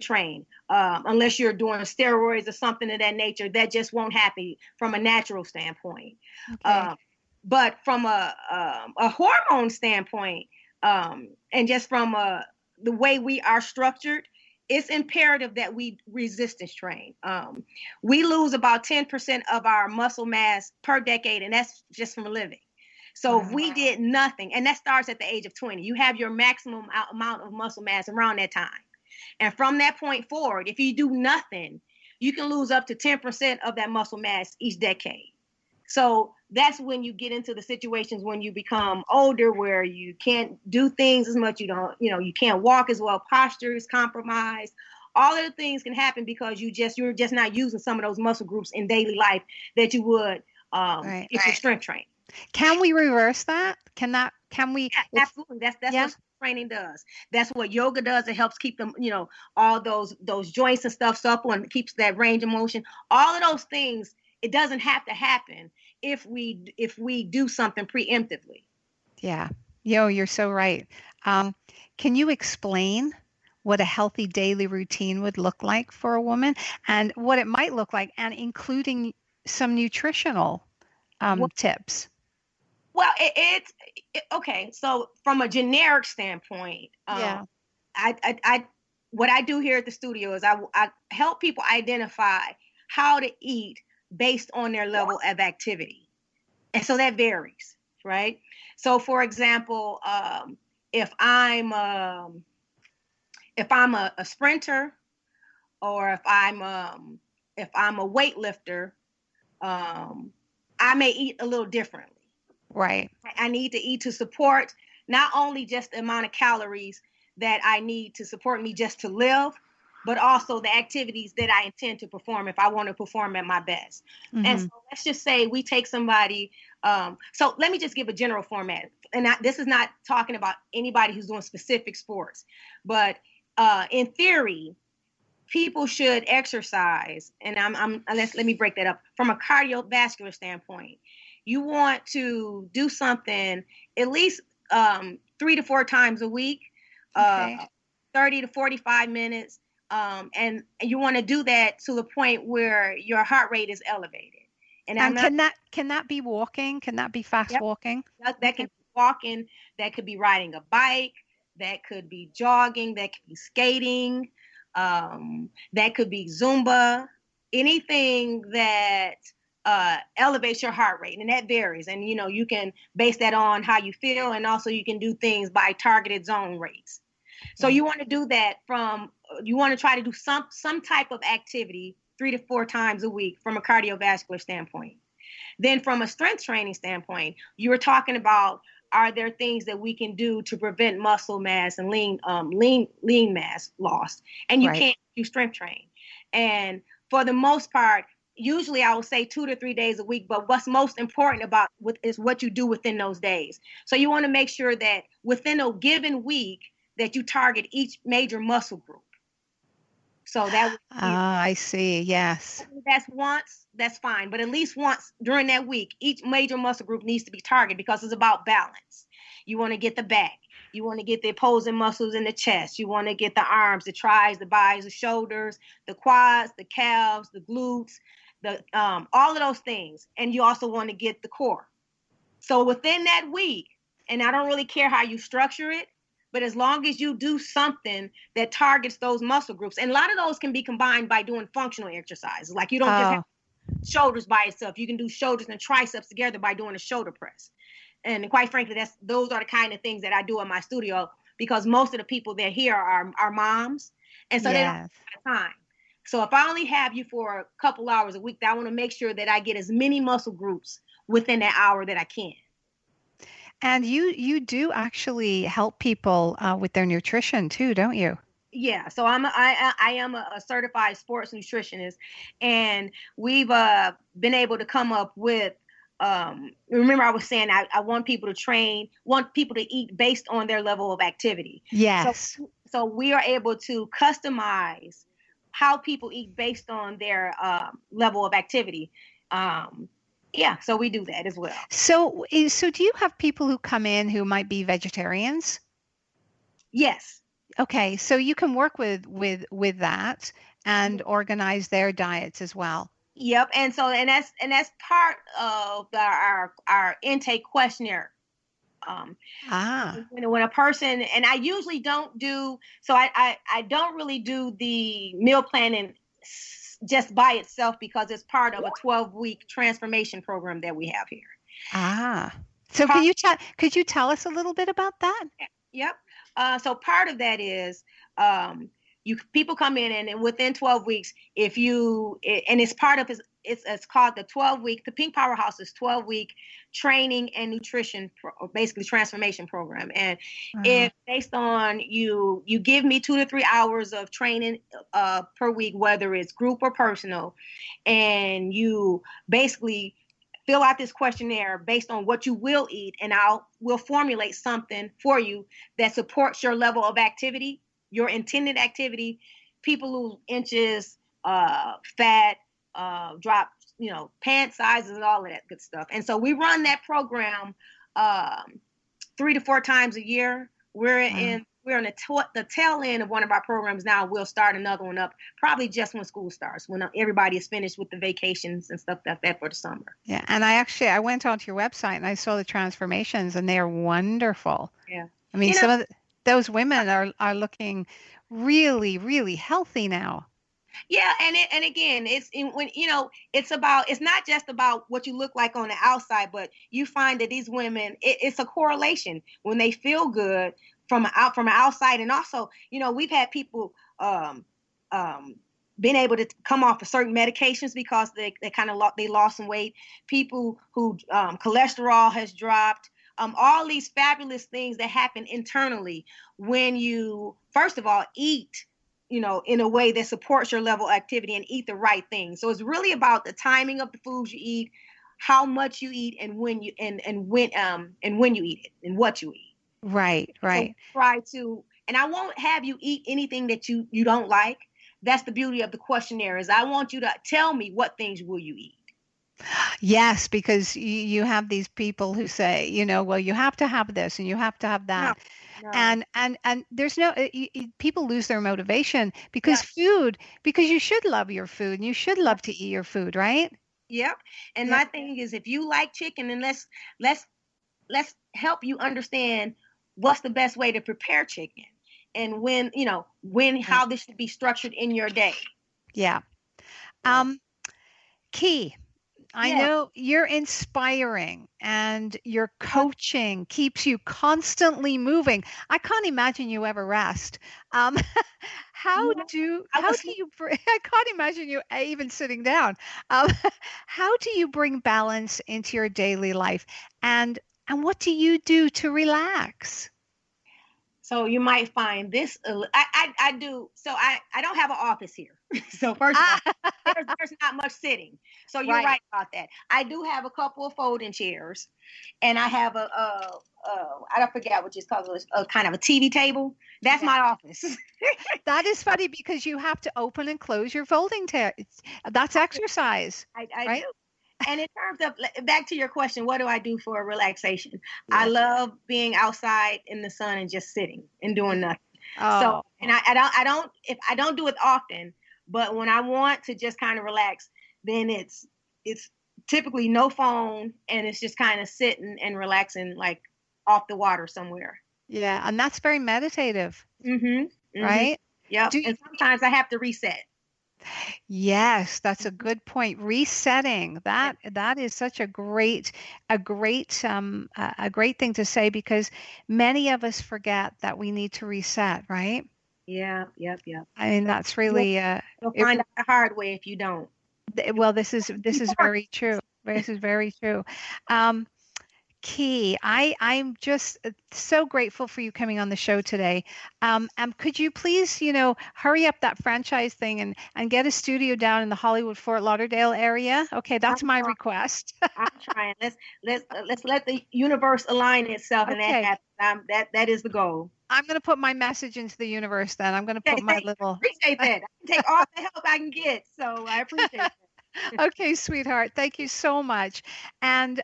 train, unless you're doing steroids or something of that nature. That just won't happen from a natural standpoint. Okay. But from a hormone standpoint, and just from the way we are structured, it's imperative that we resistance train. We lose about 10% of our muscle mass per decade, and that's just from living. So if Wow. we did nothing, and that starts at the age of 20, you have your maximum amount of muscle mass around that time. And from that point forward, if you do nothing, you can lose up to 10% of that muscle mass each decade. So that's when you get into the situations when you become older, where you can't do things as much. You can't walk as well. Posture is compromised. All of the things can happen because you're just not using some of those muscle groups in daily life that you would Right. if you're strength trained. Can we reverse that? Can we, Absolutely. That's yeah, what training does. That's what yoga does. It helps keep them, all those joints and stuff supple and keeps that range of motion. All of those things, it doesn't have to happen if we do something preemptively. yeah. You're so right. Um, can you explain what a healthy daily routine would look like for a woman and what it might look like, and including some nutritional Well, tips? well okay. So from a generic standpoint, Yeah. I what I do here at the studio is I help people identify how to eat based on their level of activity. And so that varies, right? So for example, if I'm a sprinter, or if I'm a weightlifter, um, I may eat a little differently. Right. I need to eat to support not only just the amount of calories that I need to support me just to live, but also the activities that I intend to perform if I want to perform at my best. And Hmm. so let's just say we take somebody. So let me just give a general format. And this is not talking about anybody who's doing specific sports, but in theory, people should exercise. And let me break that up from a cardiovascular standpoint. You want to do something at least 3 to 4 times a week, uh, Okay. 30 to 45 minutes. And you want to do that to the point where your heart rate is elevated. And I'm And not, can that be walking? Can that be fast yep, walking? that can Okay. be walking, that could be riding a bike, that could be jogging, that could be skating, that could be Zumba, anything that elevates your heart rate. And that varies. And, you can base that on how you feel. And also you can do things by targeted zone rates. So Okay. you want to do that you want to try to do some type of activity 3 to 4 times a week from a cardiovascular standpoint. Then from a strength training standpoint, you were talking about, are there things that we can do to prevent muscle mass and lean mass loss? And you Right. can't do strength train. And for the most part, usually I would say 2 to 3 days a week, but what's most important is what you do within those days. So you want to make sure that within a given week that you target each major muscle group. So that would be, Ah, I see. Yes. that's once, that's fine. But at least once during that week, each major muscle group needs to be targeted because it's about balance. You want to get the back. You want to get the opposing muscles in the chest. You want to get the arms, the tris, the bis, the shoulders, the quads, the calves, the glutes, the all of those things. And you also want to get the core. So within that week, and I don't really care how you structure it, but as long as you do something that targets those muscle groups, and a lot of those can be combined by doing functional exercises. Like you don't just have Oh, shoulders by itself. You can do shoulders and triceps together by doing a shoulder press. And quite frankly, those are the kind of things that I do in my studio because most of the people that are here are moms, and so they don't yes. have time. So if I only have you for a couple hours a week, I want to make sure that I get as many muscle groups within that hour that I can. And you do actually help people with their nutrition too, don't you? Yeah, so I am a certified sports nutritionist, and we've been able to come up with. Remember, I was saying I want people to eat based on their level of activity. So Yes. so we are able to customize how people eat based on their level of activity. Um, yeah, so we do that as well. So do you have people who come in who might be vegetarians? Yes. Okay, so you can work with that and organize their diets as well. Yep. And so, and that's part of our intake questionnaire. Um, Ah, when a person, and I usually don't do, so I don't really do the meal planning just by itself because it's part of a 12-week transformation program that we have here. ah. So Part, could you tell us a little bit about that? yep. So part of that is, um, people come in, and within 12 weeks, if you and it's part of it's called the 12-week. The Pink Powerhouse is 12-week training and nutrition, or basically transformation program. And Wow. if based on you give me 2 to 3 hours of training per week, whether it's group or personal, and you basically fill out this questionnaire based on what you will eat, and will formulate something for you that supports your level of activity, your intended activity. People lose inches, fat, drop, pant sizes, and all of that good stuff. And so we run that program um, 3 to 4 times a year. Wow. We're in the tail end of one of our programs now. We'll start another one up probably just when school starts, when everybody is finished with the vacations and stuff like that for the summer. Yeah, and I went onto your website and I saw the transformations and they are wonderful. Yeah. I mean, You know, those women are looking really, really healthy now. yeah, and again, when it's not just about what you look like on the outside, but you find that these women, it's a correlation when they feel good from outside. And also, we've had people um been able to come off of certain medications because they kind of they lost some weight. People who cholesterol has dropped. All these fabulous things that happen internally when you first of all eat, in a way that supports your level of activity, and eat the right things. So it's really about the timing of the foods you eat, how much you eat, and when you eat it, and what you eat. Right, So right. try to, and I won't have you eat anything that you don't like. That's the beauty of the questionnaire, is I want you to tell me what things will you eat. Yes, because you have these people who say, well, you have to have this and you have to have No, that. no. And there's no people lose their motivation Yeah. because you should love your food and you should love to eat your food, right? Yep. And Yeah. my thing is, if you like chicken, then let's let's help you understand what's the best way to prepare chicken, and Right. how this should be structured in your day. Yeah. So Um, Key, I yeah. know you're inspiring and your uh, coaching keeps you constantly moving. I can't imagine you ever rest. Um, you know, I how was do you I can't imagine you even sitting down. Um, how do you bring balance into your daily life and what do you do to relax? So you might find this. I do. So I don't have an office here. So first of all, Ah, there's not much sitting. So you're right. right about that. I do have a couple of folding chairs, and I have I don't forget what you call it, a kind of a TV table. That's Yeah. my office. That is funny because you have to open and close your folding that's exercise, I do. right? And in terms of, back to your question, what do I do for relaxation? I Yeah. love being outside in the sun and just sitting and doing nothing. So, Oh, and I don't do it often, but when I want to just kind of relax, then it's typically no phone, and it's just kind of sitting and relaxing, like off the water somewhere. yeah. And that's very meditative, Mhm. Mhm. right? Yep. Do you, And sometimes I have to reset. yes, that's a Mhm. good point. Resetting. Yeah. That is such a great thing to say because many of us forget that we need to reset, right? Yeah. Yep. Yep. I mean, that's You'll, really you'll it find out the hard way if you don't. well, this is Important. very true. This is very true. Um, Key, I'm just so grateful for you coming on the show today. Could you please, hurry up that franchise thing and get a studio down in the Hollywood Fort Lauderdale area? Okay, I'm that's my trying. request. I'm trying. Let's let the universe align itself, and that Okay, happens. That is the goal. I'm going to put my message into the universe then. I'm going to Okay, put my little. appreciate that. I can take all the help I can get, so I appreciate that. Okay, sweetheart. Thank you so much. And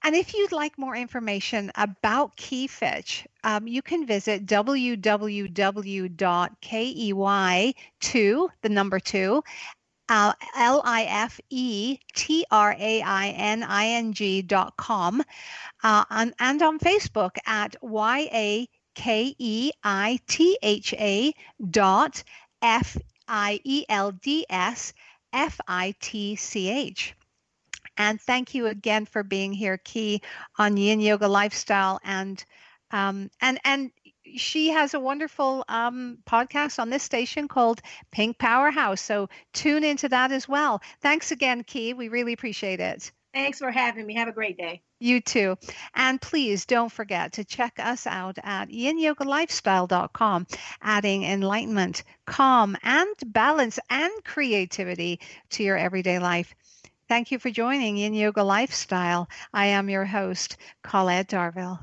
And if you'd like more information about Fitch, you can visit www.key2, the number 2, lifetraing.com, and on Facebook at YAKEITHA.FIELDSFITCH. And thank you again for being here, Key, on Yin Yoga Lifestyle. And she has a wonderful podcast on this station called Pink Powerhouse. So tune into that as well. Thanks again, Key. We really appreciate it. Thanks for having me. Have a great day. You too. And please don't forget to check us out at yinyogalifestyle.com, adding enlightenment, calm, and balance and creativity to your everyday life. Thank you for joining Yin Yoga Lifestyle. I am your host, Colette Darville.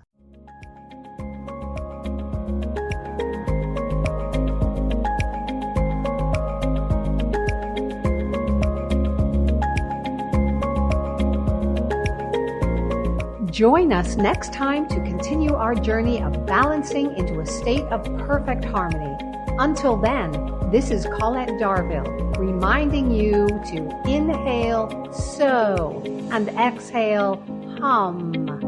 Join us next time to continue our journey of balancing into a state of perfect harmony. Until then, this is Colette Darville, reminding you to inhale, sow, and exhale, hum.